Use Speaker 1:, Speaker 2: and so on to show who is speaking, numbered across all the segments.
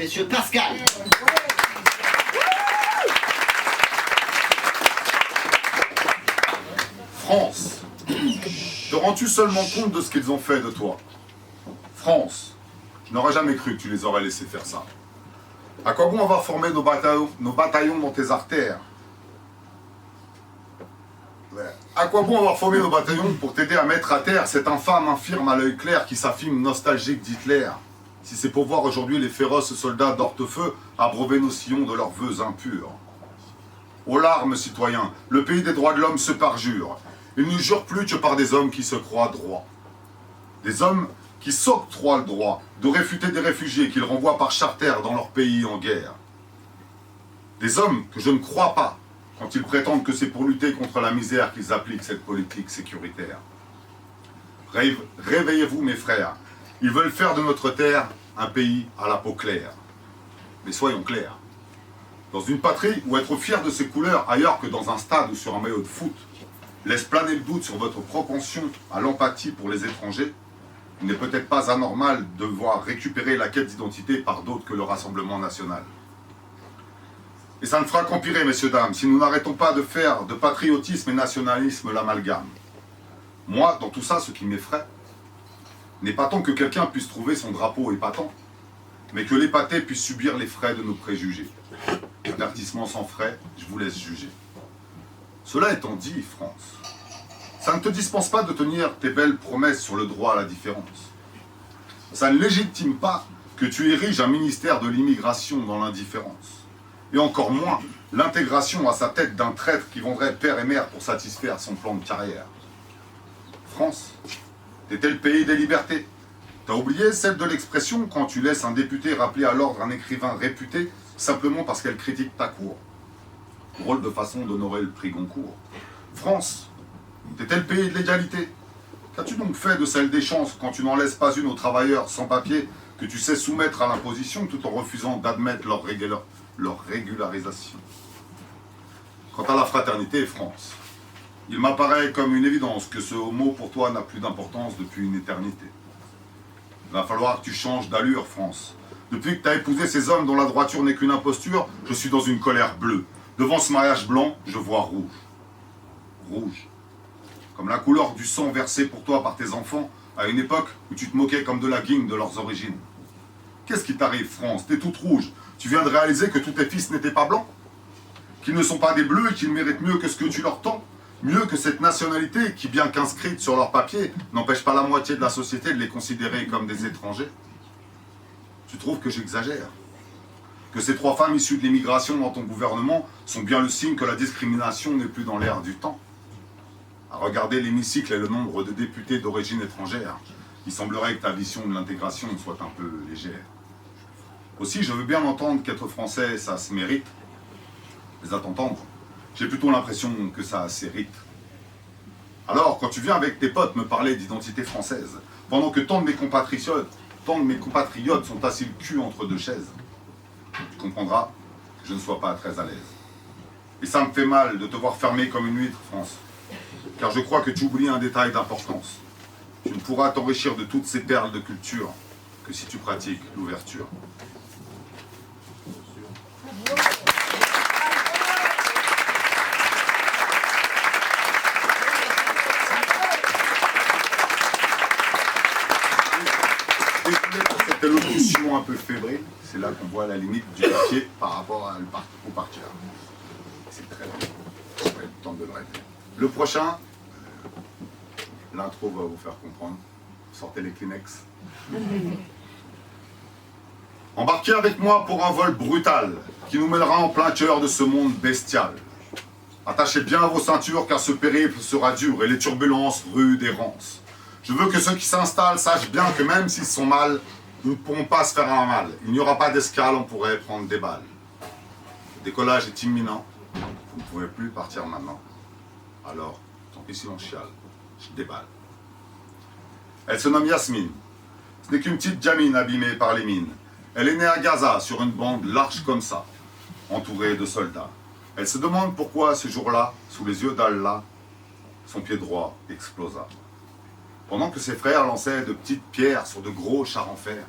Speaker 1: messieurs, Pascal.
Speaker 2: France, te rends-tu seulement compte de ce qu'ils ont fait de toi? France, je n'aurais jamais cru que tu les aurais laissés faire ça. À quoi bon avoir formé nos bataillons dans tes artères? À quoi bon avoir formé nos bataillons pour t'aider à mettre à terre cet infâme infirme à l'œil clair qui s'affirme nostalgique d'Hitler, si c'est pour voir aujourd'hui les féroces soldats d'Hortefeux abreuver nos sillons de leurs vœux impurs? Aux larmes, citoyens, le pays des droits de l'homme se parjure. Il ne jure plus que par des hommes qui se croient droits. Des hommes qui s'octroient le droit de réfuter des réfugiés qu'ils renvoient par charter dans leur pays en guerre. Des hommes que je ne crois pas quand ils prétendent que c'est pour lutter contre la misère qu'ils appliquent cette politique sécuritaire. Réveillez-vous, mes frères. Ils veulent faire de notre terre un pays à la peau claire. Mais soyons clairs. Dans une patrie où être fier de ses couleurs ailleurs que dans un stade ou sur un maillot de foot laisse planer le doute sur votre propension à l'empathie pour les étrangers, il n'est peut-être pas anormal de voir récupérer la quête d'identité par d'autres que le Rassemblement national. Et ça ne fera qu'empirer, messieurs, dames, si nous n'arrêtons pas de faire de patriotisme et nationalisme l'amalgame. Moi, dans tout ça, ce qui m'effraie, n'est pas tant que quelqu'un puisse trouver son drapeau épatant, mais que l'épaté puisse subir les frais de nos préjugés. Avertissement sans frais, je vous laisse juger. Cela étant dit, France, ça ne te dispense pas de tenir tes belles promesses sur le droit à la différence. Ça ne légitime pas que tu ériges un ministère de l'immigration dans l'indifférence. Et encore moins l'intégration à sa tête d'un traître qui vendrait père et mère pour satisfaire son plan de carrière. France, t'étais le pays des libertés. T'as oublié celle de l'expression quand tu laisses un député rappeler à l'ordre un écrivain réputé simplement parce qu'elle critique ta cour. Drôle de façon d'honorer le prix Goncourt. France, t'étais le pays de l'égalité. Qu'as-tu donc fait de celle des chances quand tu n'en laisses pas une aux travailleurs sans papier que tu sais soumettre à l'imposition tout en refusant d'admettre leur régularisation? Quant à la fraternité, France, il m'apparaît comme une évidence que ce mot pour toi n'a plus d'importance depuis une éternité. Il va falloir que tu changes d'allure, France. Depuis que tu as épousé ces hommes dont la droiture n'est qu'une imposture, je suis dans une colère bleue. Devant ce mariage blanc, je vois rouge. Rouge. Comme la couleur du sang versé pour toi par tes enfants à une époque où tu te moquais comme de la guigne de leurs origines. Qu'est-ce qui t'arrive, France? T'es toute rouge. Tu viens de réaliser que tous tes fils n'étaient pas blancs? Qu'ils ne sont pas des bleus et qu'ils méritent mieux que ce que tu leur tends? Mieux que cette nationalité qui, bien qu'inscrite sur leur papier, n'empêche pas la moitié de la société de les considérer comme des étrangers? Tu trouves que j'exagère? Que ces 3 femmes issues de l'immigration dans ton gouvernement sont bien le signe que la discrimination n'est plus dans l'air du temps? À regarder l'hémicycle et le nombre de députés d'origine étrangère, il semblerait que ta vision de l'intégration soit un peu légère. Aussi, je veux bien entendre qu'être français, ça se mérite. Mais à t'entendre, j'ai plutôt l'impression que ça s'hérite. Alors, quand tu viens avec tes potes me parler d'identité française, pendant que tant de mes compatriotes sont assis le cul entre 2 chaises, tu comprendras que je ne sois pas très à l'aise. Et ça me fait mal de te voir fermer comme une huître, France. Car je crois que tu oublies un détail d'importance. Tu ne pourras t'enrichir de toutes ces perles de culture que si tu pratiques l'ouverture. Cette élocution un peu fébrile, c'est là qu'on voit la limite du papier par rapport au partir. C'est très long. On va le temps de le répéter. Le prochain, l'intro va vous faire comprendre. Sortez les Kleenex. Embarquez avec moi pour un vol brutal qui nous mènera en plein cœur de ce monde bestial. Attachez bien vos ceintures car ce périple sera dur et les turbulences rudes et rances. Je veux que ceux qui s'installent sachent bien que même s'ils sont mal, nous ne pourrons pas se faire un mal. Il n'y aura pas d'escale, on pourrait prendre des balles. Le décollage est imminent. Vous ne pouvez plus partir maintenant. Alors, tant pis si l'on chiale, je déballe. Elle se nomme Yasmine. Ce n'est qu'une petite gamine abîmée par les mines. Elle est née à Gaza, sur une bande large comme ça, entourée de soldats. Elle se demande pourquoi, ce jour-là, sous les yeux d'Allah, son pied droit explosa. Pendant que ses frères lançaient de petites pierres sur de gros chars en fer,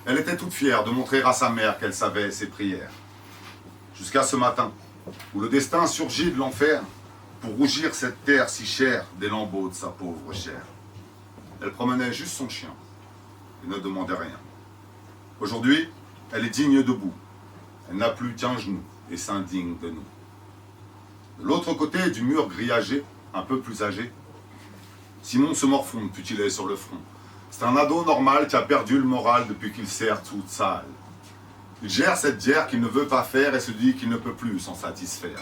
Speaker 2: Elle était toute fière de montrer à sa mère qu'elle savait ses prières. Jusqu'à ce matin, où le destin surgit de l'enfer pour rougir cette terre si chère des lambeaux de sa pauvre chair. Elle promenait juste son chien et ne demandait rien. Aujourd'hui, elle est digne debout. Elle n'a plus qu'un genou et s'indigne de nous. De l'autre côté du mur grillagé, un peu plus âgé, Simon se morfonde putilé sur le front. C'est un ado normal qui a perdu le moral depuis qu'il sert toute sale. Il gère cette guerre qu'il ne veut pas faire et se dit qu'il ne peut plus s'en satisfaire.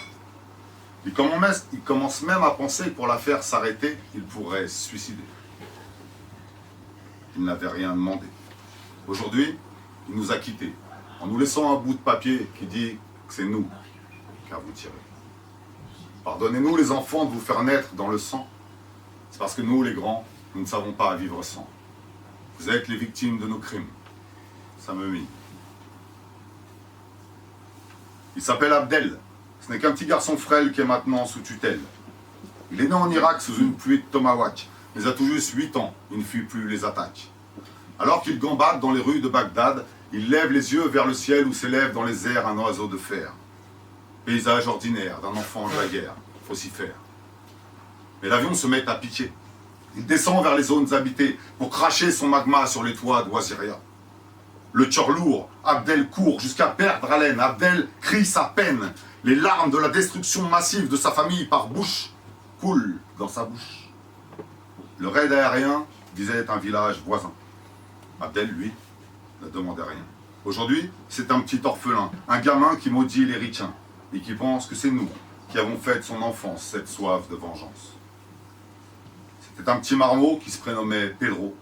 Speaker 2: Il commence même à penser que pour la faire s'arrêter, il pourrait se suicider. Il n'avait rien demandé. Aujourd'hui, il nous a quittés, en nous laissant un bout de papier qui dit que c'est nous qui avons tiré. Pardonnez-nous les enfants de vous faire naître dans le sang. C'est parce que nous, les grands, nous ne savons pas vivre sans. Vous êtes les victimes de nos crimes. Ça me mine. Il s'appelle Abdel. Ce n'est qu'un petit garçon frêle qui est maintenant sous tutelle. Il est né en Irak sous une pluie de tomahawk, mais a tout juste 8 ans, il ne fuit plus les attaques. Alors qu'il gambade dans les rues de Bagdad, il lève les yeux vers le ciel où s'élève dans les airs un oiseau de fer. Paysage ordinaire d'un enfant de la guerre, faut s'y faire. Mais l'avion se met à piquer. Il descend vers les zones habitées pour cracher son magma sur les toits d'Oisiria. Le cœur lourd, Abdel court jusqu'à perdre haleine. Abdel crie sa peine. Les larmes de la destruction massive de sa famille par bouche coulent dans sa bouche. Le raid aérien visait un village voisin. Abdel, lui, ne demandait rien. Aujourd'hui, c'est un petit orphelin, un gamin qui maudit les ricains et qui pense que c'est nous qui avons fait de son enfance cette soif de vengeance. C'était un petit marmot qui se prénommait Pedro.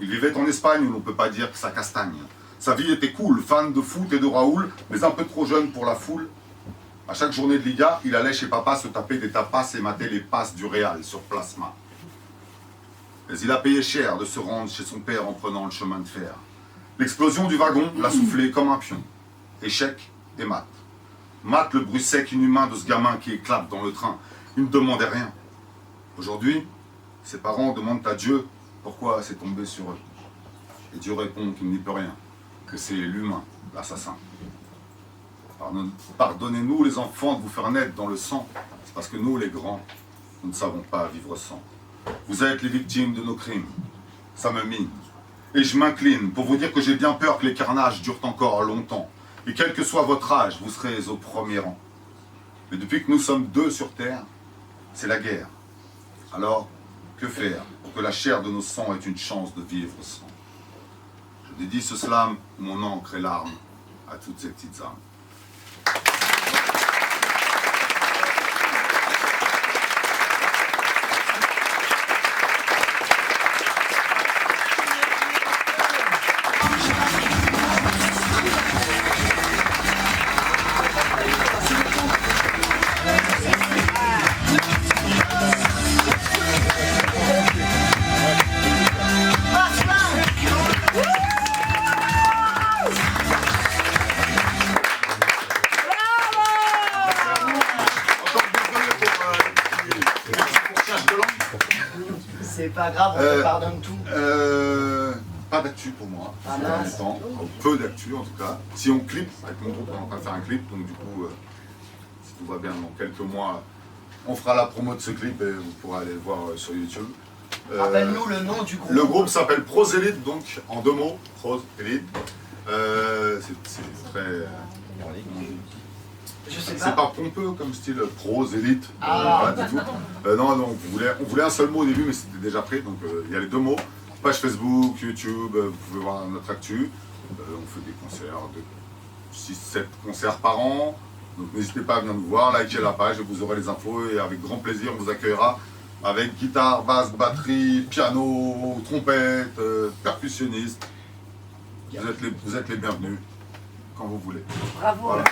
Speaker 2: Il vivait en Espagne où l'on ne peut pas dire que ça castagne. Sa vie était cool, fan de foot et de Raoul, mais un peu trop jeune pour la foule. À chaque journée de Liga, il allait chez papa se taper des tapas et mater les passes du Real sur Plasma. Mais il a payé cher de se rendre chez son père en prenant le chemin de fer. L'explosion du wagon l'a soufflé comme un pion. Échec et mat. Mat le bruit sec inhumain de ce gamin qui éclate dans le train. Il ne demandait rien. Aujourd'hui, ses parents demandent à Dieu pourquoi c'est tombé sur eux. Et Dieu répond qu'il n'y peut rien, que c'est l'humain, l'assassin. Pardonnez-nous les enfants de vous faire naître dans le sang. C'est parce que nous, les grands, nous ne savons pas vivre sans. Vous êtes les victimes de nos crimes. Ça me mine. Et je m'incline pour vous dire que j'ai bien peur que les carnages durent encore longtemps. Et quel que soit votre âge, vous serez au premier rang. Mais depuis que nous sommes deux sur terre, c'est la guerre. Alors, que faire pour que la chair de nos sangs ait une chance de vivre sans? Je dédie ce slam, mon encre et larmes, à toutes ces petites âmes.
Speaker 1: C'est pas grave, on te pardonne tout.
Speaker 2: Pas d'actu pour moi,
Speaker 1: Ah,
Speaker 2: ces derniers
Speaker 1: mince.
Speaker 2: temps. Peu d'actu en tout cas. Si on clip, avec mon groupe, on est en train de faire un clip, donc du coup, si tout va bien, dans quelques mois, on fera la promo de ce clip et vous pourrez aller le voir sur YouTube.
Speaker 1: Rappelle-nous le nom du groupe.
Speaker 2: Le groupe s'appelle Proselite, donc en 2 mots, Proselite. C'est très...
Speaker 1: Je sais
Speaker 2: C'est
Speaker 1: pas.
Speaker 2: pas pompeux comme style Proselite,
Speaker 1: Ah.
Speaker 2: pas du tout. Non, on voulait un seul mot au début, mais c'était déjà pris, donc il y a les 2 mots. Page Facebook, YouTube, vous pouvez voir notre actu. On fait des concerts, 6-7 concerts par an. Donc n'hésitez pas à venir nous voir, likez la page et vous aurez les infos. Et avec grand plaisir, on vous accueillera avec guitare, basse, batterie, piano, trompette, percussionniste. Vous êtes les bienvenus quand vous voulez.
Speaker 1: Bravo.
Speaker 2: Voilà.